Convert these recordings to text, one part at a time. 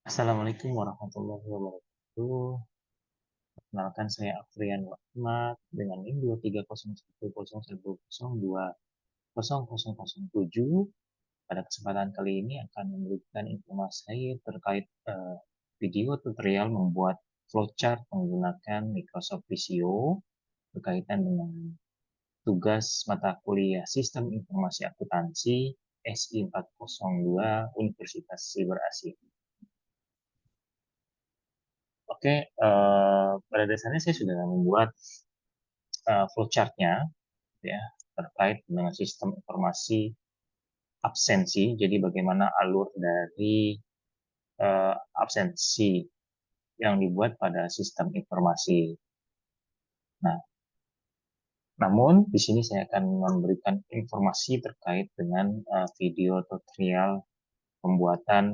Assalamualaikum warahmatullahi wabarakatuh. Perkenalkan saya Afrian Wahmat dengan NIM 2301010200007. Pada kesempatan kali ini akan memberikan informasi terkait video tutorial membuat flowchart menggunakan Microsoft Visio berkaitan dengan tugas mata kuliah Sistem Informasi Akuntansi SI 402 Universitas Silver Asia. Oke, pada dasarnya saya sudah membuat flowchart-nya ya terkait dengan sistem informasi absensi. Jadi bagaimana alur dari absensi yang dibuat pada sistem informasi. Nah, namun di sini saya akan memberikan informasi terkait dengan video tutorial pembuatan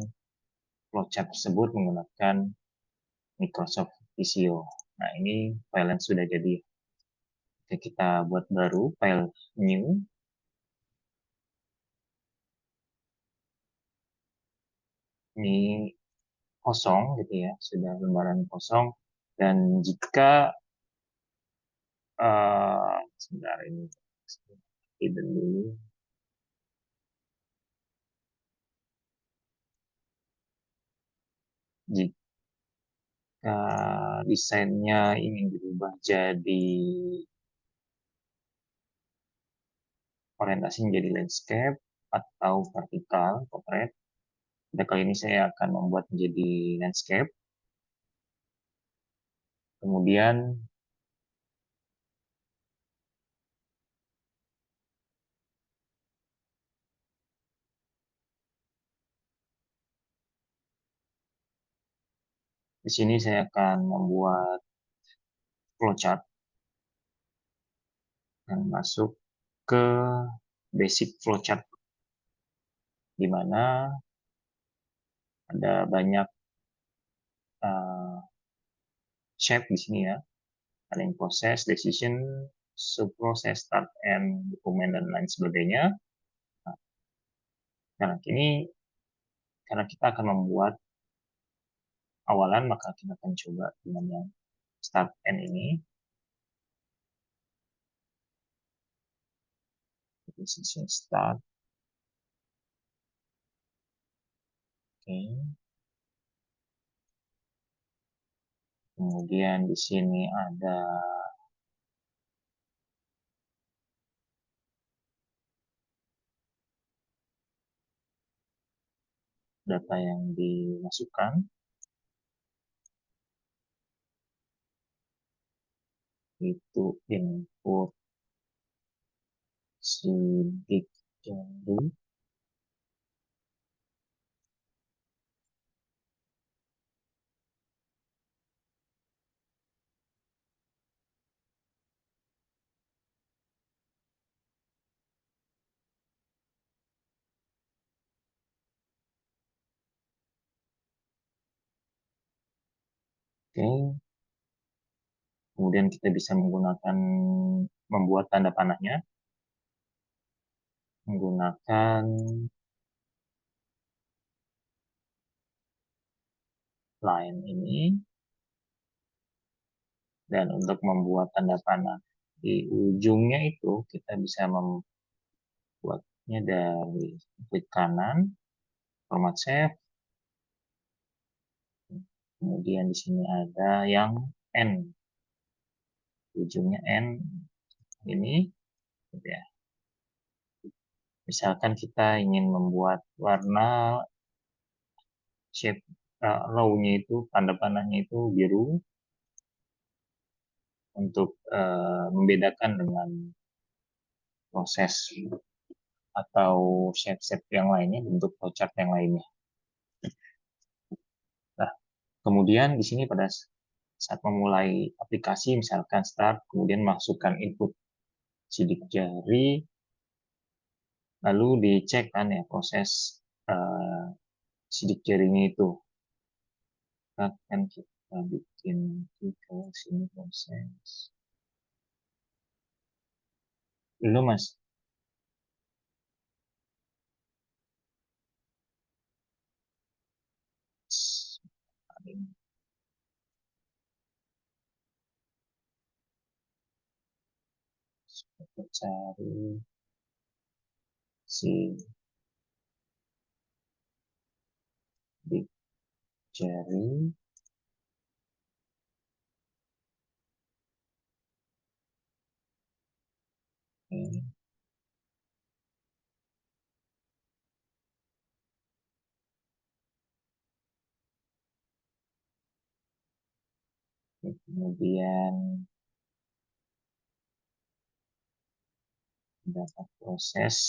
flowchart tersebut menggunakan Microsoft Visio. Nah, ini file yang sudah jadi. Oke, kita buat baru file new. Ini kosong gitu ya, sudah lembaran kosong. Dan jika sebentar ini hidden dulu. Jika desainnya ingin dirubah jadi orientasi menjadi landscape atau vertikal, portrait. Pada kali ini saya akan membuat menjadi landscape. Kemudian di sini saya akan membuat flowchart dan masuk ke basic flowchart, di mana ada banyak shape di sini ya. Ada yang proses, decision, subproses, start, and dokumen, dan lain sebagainya. Nah, ini karena kita akan membuat awalan, maka kita akan coba dengan yang start and ini. Decision start. Oke. Kemudian di sini ada data yang dimasukkan. Itu input sidik jari. Oke. Kemudian kita bisa menggunakan membuat tanda panahnya menggunakan line ini. Dan untuk membuat tanda panah di ujungnya itu kita bisa membuatnya dari klik kanan, format save. Kemudian di sini ada yang N, ujungnya N ini, gitu ya. Misalkan kita ingin membuat warna shape row-nya itu, tanda panahnya itu biru untuk membedakan dengan proses atau shape-shape yang lainnya, bentuk flowchart yang lainnya. Nah, kemudian di sini pada saat memulai aplikasi, misalkan start, kemudian masukkan input sidik jari, lalu dicek kan ya proses uh, sidik jarinya itu. Akan kita bikin ke sini proses. Belum mas. cari si dictionary. Oke. Kemudian data proses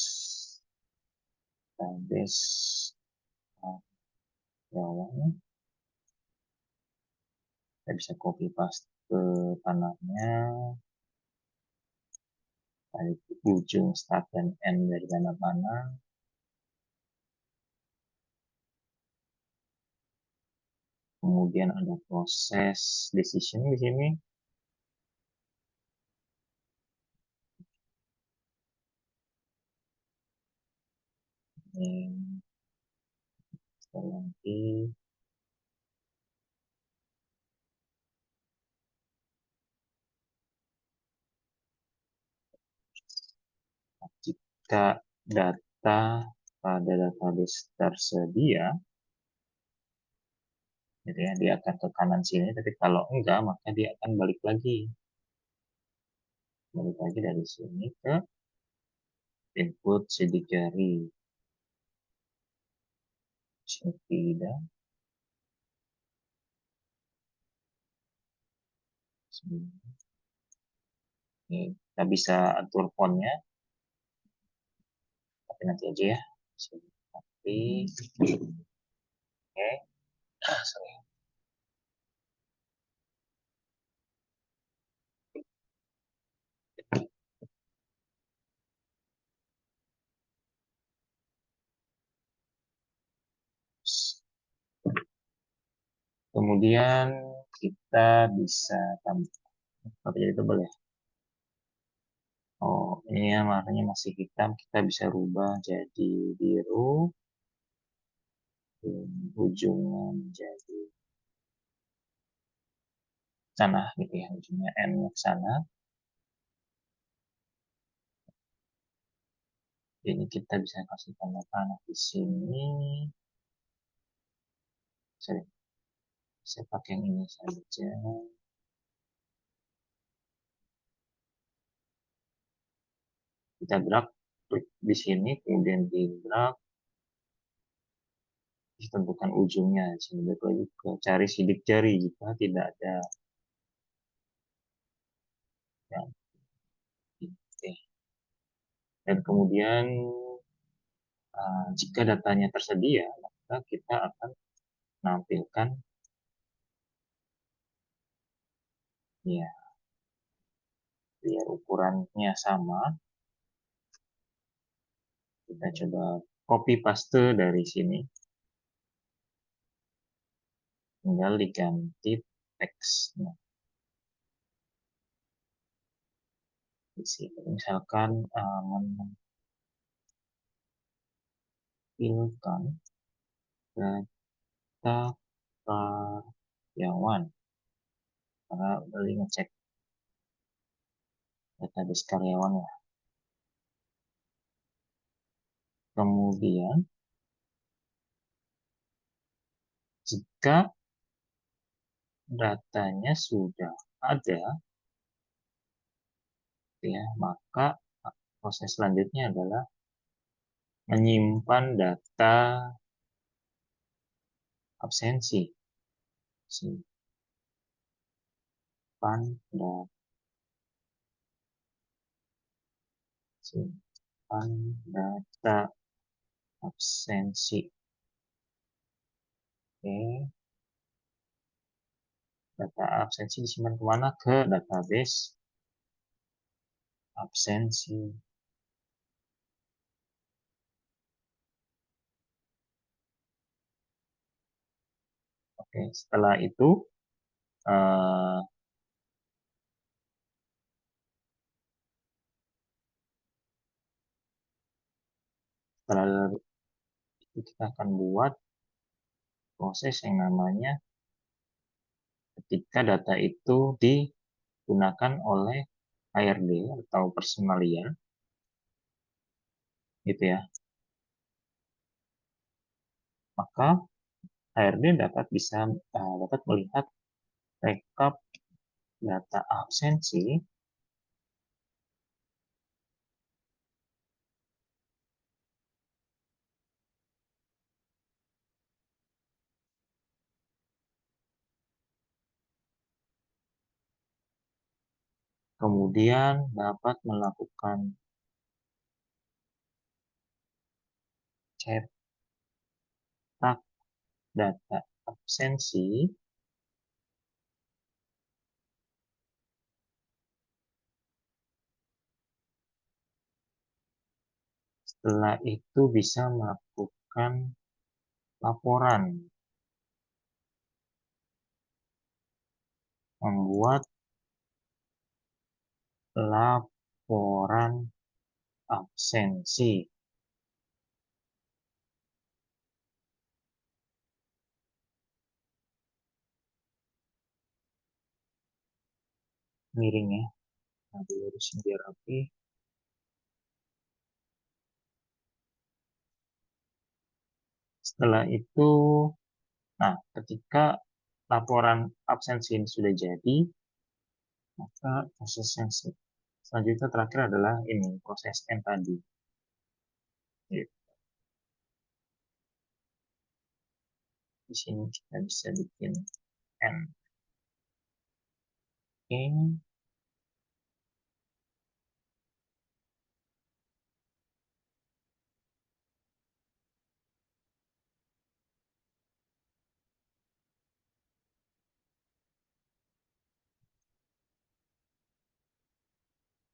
database karyawan. Kita bisa copy paste ke tanahnya dari ujung start dan end dari mana-mana. Kemudian ada proses decision di sini. Ini sekali lagi. Jika data pada database tersedia, gitu ya, dia akan ke kanan sini. Tapi kalau enggak, maka dia akan balik lagi dari sini ke input sidik jari. Tidak. Ini kita bisa atur fontnya, tapi nanti aja ya. Tapi, oke. Sorry. Kemudian kita bisa tambah apa jadi tebal ya. Oh, ini ya warnanya masih hitam, kita bisa rubah jadi biru, dan ujungnya menjadi sana gitu ya, ujungnya N ke sana. Ini kita bisa kasih tanda panah di sini. Sorry, saya pakai yang ini saja. Kita drag, klik di sini, kemudian di drag, tentukan ujungnya. Di sini balik lagi ke cari sidik jari jika tidak ada. Ya, oke. Dan kemudian jika datanya tersedia, maka kita akan menampilkan ya biar ukurannya sama. Kita coba copy paste dari sini, tinggal diganti teksnya di sini. Misalkan menampilkan data karyawan, karena udah ngecek database karyawan ya. Kemudian jika datanya sudah ada, ya, maka proses selanjutnya adalah menyimpan data absensi. Simpan data absensi. Oke, data absensi disimpan kemana? Ke database absensi. Oke, setelah itu eh, setelah itu kita akan buat proses yang namanya ketika data itu digunakan oleh HRD atau personalia, gitu ya. Maka HRD dapat melihat rekap data absensi, kemudian dapat melakukan cetak data absensi. Setelah itu bisa melakukan laporan, membuat laporan absensi. Miring ya, nah dilurusin biar rapi. Setelah itu, nah ketika laporan absensi ini sudah jadi, maka proses yang selanjutnya terakhir adalah ini, proses N tadi. Gitu. Di sini kita bisa bikin N. Oke.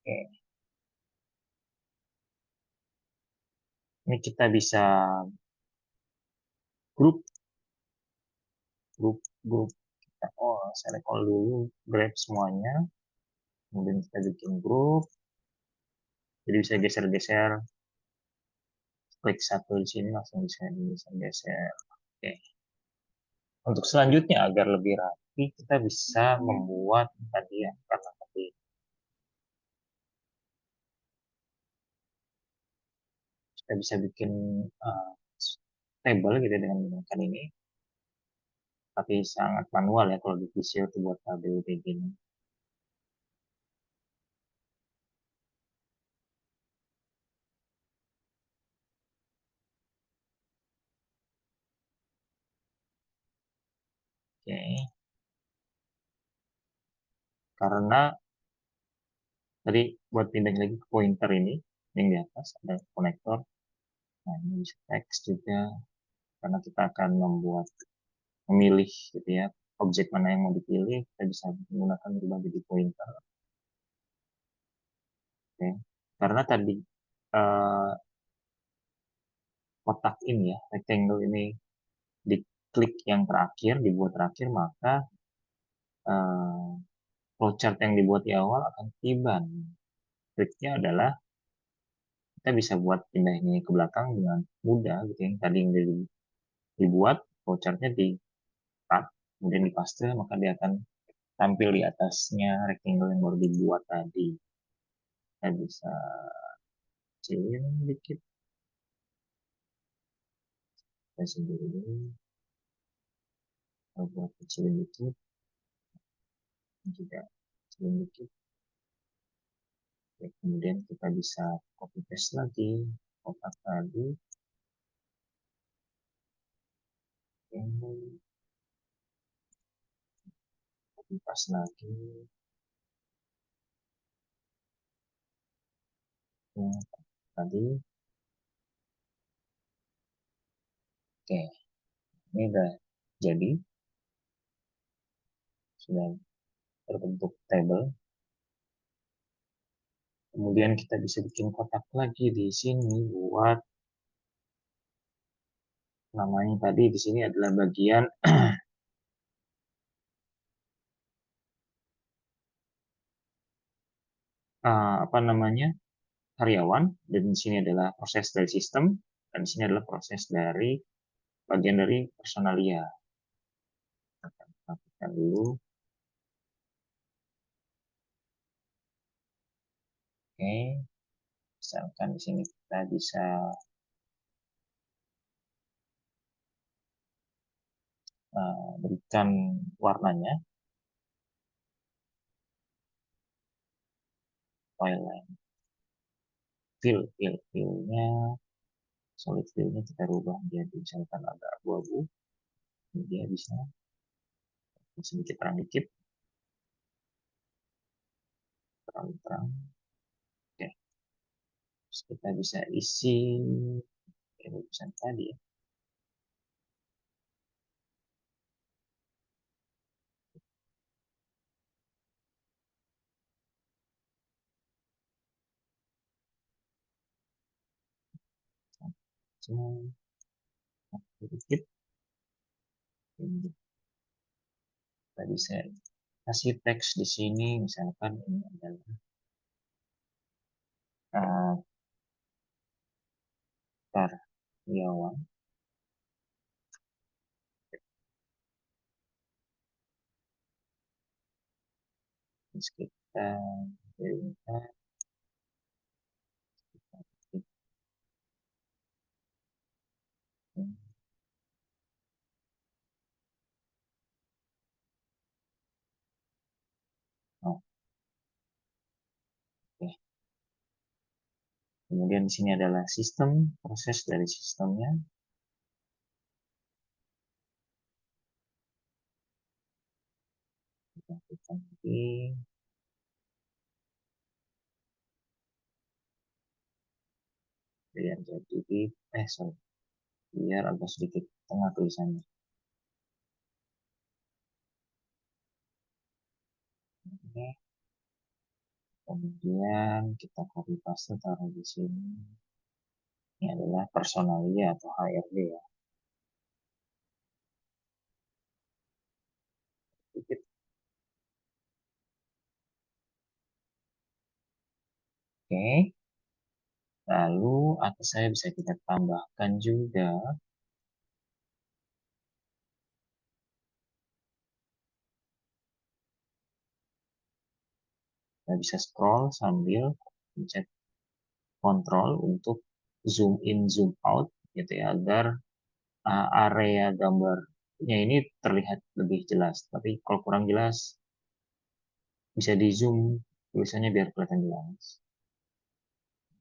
Oke. Ini kita bisa grup, grup, grup. Kita, select all dulu, grab semuanya. Kemudian kita bikin grup. Jadi bisa geser-geser. Klik satu di sini langsung bisa geser. Oke. Untuk selanjutnya agar lebih rapi, kita bisa membuat tadi ya, karena tadi kita bisa bikin uh, table gitu dengan menggunakan ini, tapi sangat manual ya kalau di Visio itu buat tabel kayak gini. Oke. Karena tadi buat pindah lagi ke pointer ini yang di atas ada konektor. Nah ini bisa teks juga karena kita akan memilih gitu ya objek mana yang mau dipilih, kita bisa menggunakan berbagai di pointer. Oke. Karena tadi uh, kotak ini ya, rectangle ini diklik yang terakhir, dibuat terakhir, maka uh, flowchart yang dibuat di awal akan tiba. Triknya adalah kita bisa buat pindah ini ke belakang dengan mudah gitu ya. Tadi yang dibuat flowchartnya di cut, kemudian di paste, maka dia akan tampil di atasnya rectangle yang baru dibuat tadi. Kita bisa kecilin dikit, kita sendiri dulu, kita buat kecilin dikit, juga kecilin dikit. Oke, kemudian kita bisa copy paste lagi kotak tadi. Oke, copy paste lagi. Oke, tadi. Oke, ini udah jadi, sudah terbentuk table. Kemudian kita bisa bikin kotak lagi di sini buat namanya tadi di sini adalah bagian apa namanya karyawan, dan di sini adalah proses dari sistem, dan di sini adalah proses dari bagian dari personalia. Kita akan lakukan dulu. Oke, misalkan di sini kita bisa berikan warnanya, file fill-nya, solid fill-nya kita rubah jadi misalkan agak abu-abu, dia bisa sedikit terang dikit, terang-terang. Oke, terus kita bisa isi tulisan tadi ya. Sedikit, kita bisa kasih teks di sini, misalkan ini adalah karyawan. Terus kita berikan oh, oke. Kemudian di sini adalah sistem, proses dari sistemnya. Kita lakukan lagi. Biar jadi sorry, biar agak sedikit tengah tulisannya. Oke. Kemudian kita copy paste taruh di sini. Ini adalah personalia atau HRD ya. Sedikit. Oke. Lalu atas saya bisa kita tambahkan juga kita bisa scroll sambil pencet kontrol untuk zoom in zoom out gitu ya, agar area gambarnya ini terlihat lebih jelas. Tapi kalau kurang jelas bisa di zoom tulisannya biar kelihatan jelas.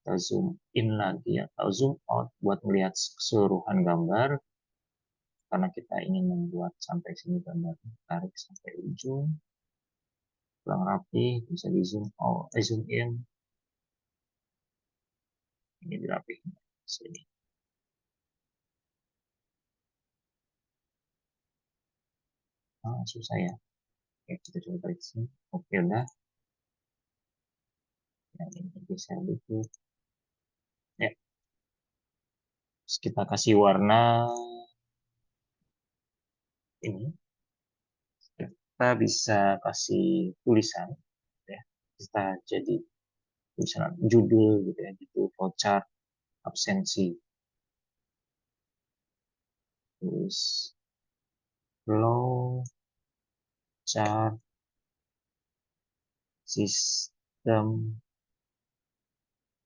Kita zoom in lagi atau zoom out buat melihat keseluruhan gambar, karena kita ingin membuat sampai sini gambar, tarik sampai ujung kurang rapi, bisa di zoom out, zoom in, ini dirapikan sini. Susah ya. Oke, kita coba tarik sini. Oke, udah. Yang ini bisa dikit. Ya, terus kita kasih warna ini. Kita bisa kasih tulisan, ya. Kita jadi tulisan judul gitu ya, judul flowchart absensi. Terus flow chart sistem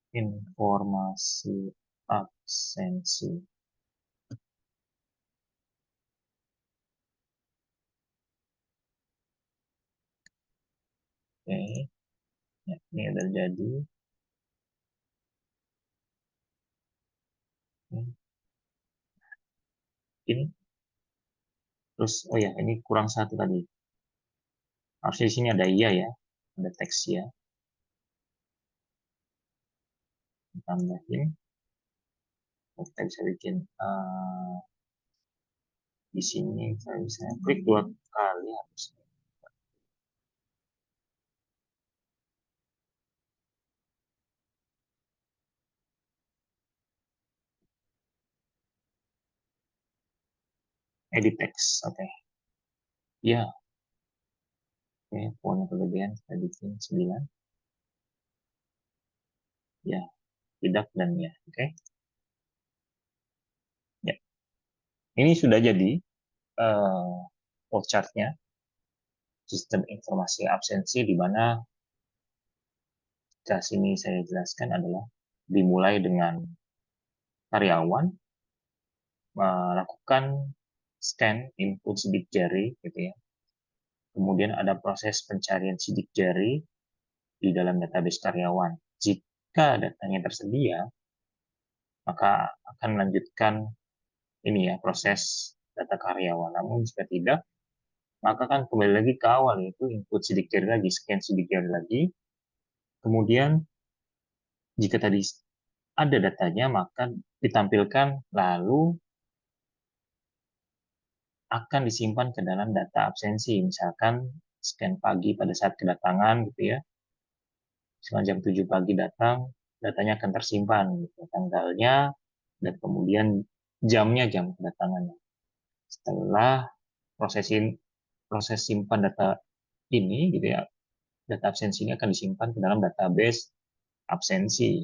informasi absensi. Oke, ya, ini udah jadi. Ini terus, oh ya, ini kurang satu tadi. Harusnya di sini ada iya ya, ada teks ya. Tambahin. Kita bisa bikin di sini saya bisa klik 2 kali harusnya. Edit text, oke. Ya, oke, fontnya kegedean, kita bikin 9. Ya, tidak dan ya, oke. Ya, ini sudah jadi flowchart-nya, sistem informasi absensi, di mana jika sini saya jelaskan adalah dimulai dengan karyawan melakukan scan input sidik jari, gitu ya. Kemudian ada proses pencarian sidik jari di dalam database karyawan. Jika datanya tersedia, maka akan melanjutkan ini ya, proses data karyawan. Namun jika tidak, maka kan kembali lagi ke awal, yaitu input sidik jari lagi, scan sidik jari lagi. Kemudian jika tadi ada datanya, maka ditampilkan lalu akan disimpan ke dalam data absensi. Misalkan scan pagi pada saat kedatangan gitu ya. Misalkan jam 7 pagi datang, datanya akan tersimpan gitu, tanggalnya dan kemudian jamnya, jam kedatangannya. Setelah proses simpan data ini gitu ya, data absensi ini akan disimpan ke dalam database absensi.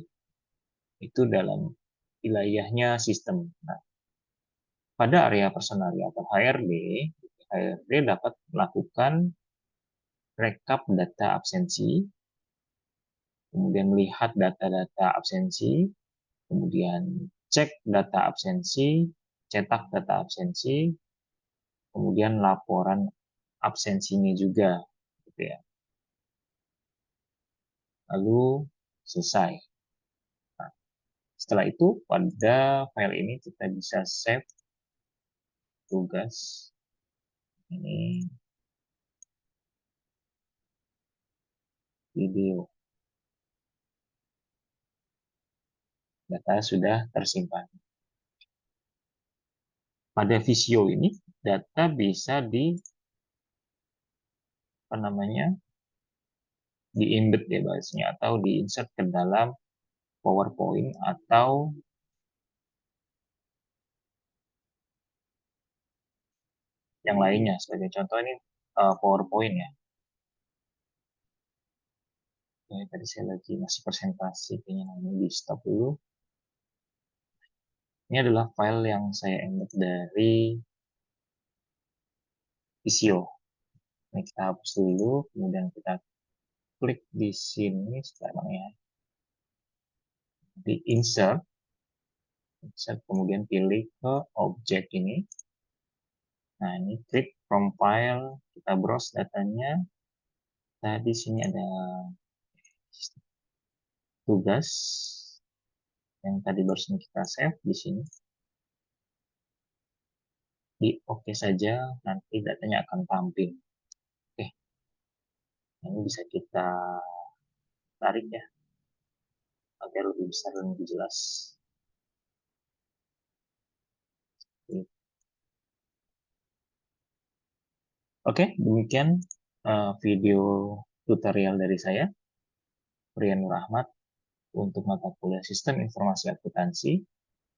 Itu dalam wilayahnya sistem. Nah, pada area personalia atau HRD dapat melakukan rekap data absensi, kemudian melihat data-data absensi, kemudian cek data absensi, cetak data absensi, kemudian laporan absensinya juga, gitu ya. Lalu selesai. Nah, setelah itu pada file ini kita bisa save tugas ini video. Data sudah tersimpan. Pada Visio ini data bisa di embed ya bahasanya, atau di insert ke dalam PowerPoint atau yang lainnya. Sebagai contoh ini PowerPoint ya. Oke, tadi saya lagi masih presentasi, kayaknya nanti di stop dulu. Ini adalah file yang saya embed dari Visio. Ini kita hapus dulu, kemudian kita klik di sini sekarang ya, di insert, kemudian pilih ke objek ini. Nah, ini klik from file, kita browse datanya. Nah, di sini ada tugas yang tadi barusan kita save di sini. Di oke saja, nanti datanya akan tampil. Oke, ini bisa kita tarik ya, agar lebih besar dan lebih jelas. Oke, demikian video tutorial dari saya, Rian Nur Ahmad, untuk mata kuliah Sistem Informasi Akuntansi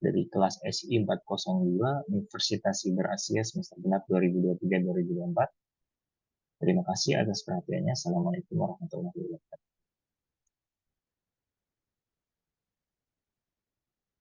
dari kelas SI 402 Universitas Siber Asia semester genap 2023-2024. Terima kasih atas perhatiannya. Assalamualaikum warahmatullahi wabarakatuh.